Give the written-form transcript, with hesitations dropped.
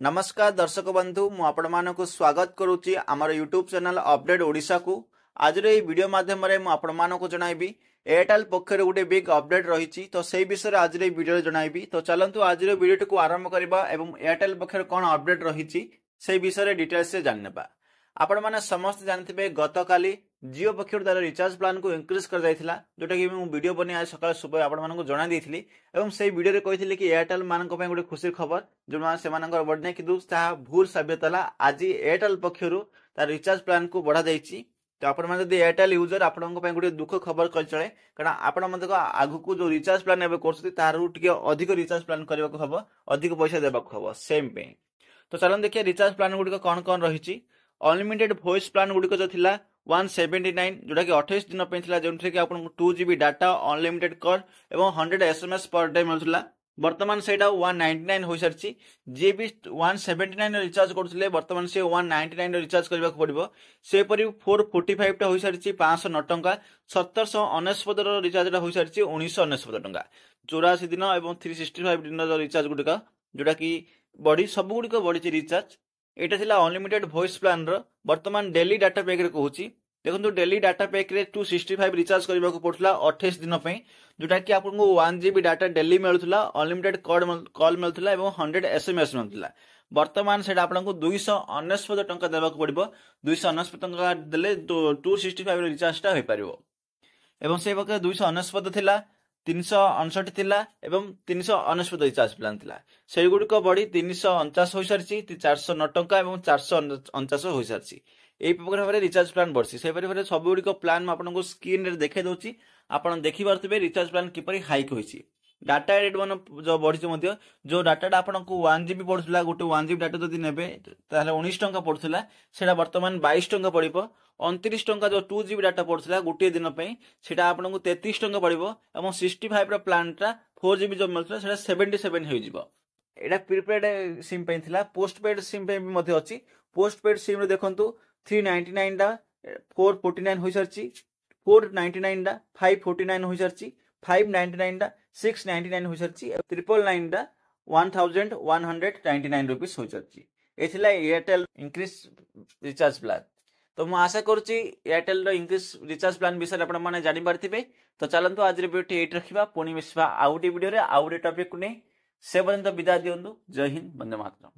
नमस्कार दर्शक बंधु मु आपण मानक स्वागत करुच्ची आमर यूट्यूब चैनल अपडेट ओडिशा को आज वीडियो माध्यम मु आपण मानक जनइबी एयरटेल पक्षर गोटे बिग अपडेट रही तो से विषय आज वीडियो जनइबी तो चलतु आज वीडियो को आरंभ करबा एवं एयरटेल पक्षर कौन अपडेट रही से विषय डिटेल्स से जाननेबा। आपण माने समस्त जानथिबे गतकाली जियो पक्षर तार रिचार्ज प्लान को इंक्रीज कर जाइथिला जोटा कि मु वीडियो बने आज सकाळ सुबह आपण मानक जणा देथिली एवं से वीडियो रे कहिथिले कि एयरटेल मानक पय गोटे खुशी खबर जो से मानकर बढने किंतु ता भूल साबित हला। आज एयरटेल पक्षर तार रिचार्ज प्लान को बढ़ा जाइछि तो आपण माने यदि एयरटेल यूजर आपण पय गोटे दुख खबर कर चले कारण आपण माने आगु को जो रिचार्ज प्लान एबे करसति तारु टिके अधिक रिचार्ज प्लान करबा को हबो अधिक पैसा देबा को हबो सेम पे। तो चलन देखिए रिचार्ज प्लान गुडी कौन कौन रही। अनलिमिटेड वॉइस प्लान गुडी जो थिला 179 जोटा कि 28 दिन पे थिला जोंथरे कि आपन 2 जीबी डाटा अनलिमिटेड कॉल एवं 100 एसएमएस पर डे मिलुला वर्तमान सेटा 199 होई सरची। जे भी 179 रिचार्ज करथले वर्तमान से 199 रिचार्ज करबा को पड़िबो से परि 445 टा होई सरची 509 टंका 1799 रो रिचार्ज होई सरची 1999 टंका 84 दिन एवं 365 दिन रो रिचार्ज गुडी जोटा कि बॉडी सब गुडी बढी रिचार्ज एटा थिला अनलिमिटेड वॉइस प्लान रो वर्तमान डेली डाटा पैक रे कहूची देखंतु डेली डाटा पैक रे 265 रिचार्ज करबा को पड़थला 28 दिन पे जोटा कि आपन को 1 जीबी डाटा डेली मिलुथला अनलिमिटेड कॉल मिलुथला एवं 100 एसएमएस मिलुथला वर्तमान सेटा आपन को 299 टंका देबा को पड़िबो 299 टंका देले 265 रिचार्ज टा होई परिबो एवं से बके 299 थिला 359 थिला एवं 399 रिचार्ज प्लान थिला से गुडी बड़ी 349 होई सरची 409 टंका एवं 449 होई सरची एई प्रकार भाबरे रिचार्ज प्लान बढ़सी से भाबरे सब गुडी प्लान म आपन को स्क्रीन रे देखे दोची आपन देखि पारथिबे रिचार्ज प्लान किपरि हाइक होईची। डाटा रेट मन जो बढ़ी मध्य जो डाटा आपन को 1 जीबी पड़थला गोटे 1 जीबी डाटा जदि नेबे ताले 19 टंका पड़थला सेटा वर्तमान 22 टंका पड़िबो 29 टंका जो 2 जीबी डाटा पड़थला गोटे दिन पे सेटा आपन को 33 टंका पड़िबो एवं 65 रो प्लान टा 4 जीबी जो मिलथला सेटा 77 होई जिवो। एटा प्रीपेड सिम पे थिला पोस्टपेड सिम पे भी मध्य अछि। पोस्टपेड सिम रे देखंतु 399 दा 449 होई सरची 499 दा 549 होई सरची 599 दा 699 होई सरची 999 दा 1199 रुपीस होई सरची। एथिला एयरटेल इंक्रीज रिचार्ज प्लान तो मु आशा करूची एयरटेल रो इंक्रीज रिचार्ज प्लान विषय आपण माने जानि पारथिबे। तो चलंतु आज रे वीडियो एट रखिबा पुनी मिसबा आउटे वीडियो रे आउटे टॉपिक को नै से पर्यंत विदा दियंतु। जय हिंद वंदे मातरम।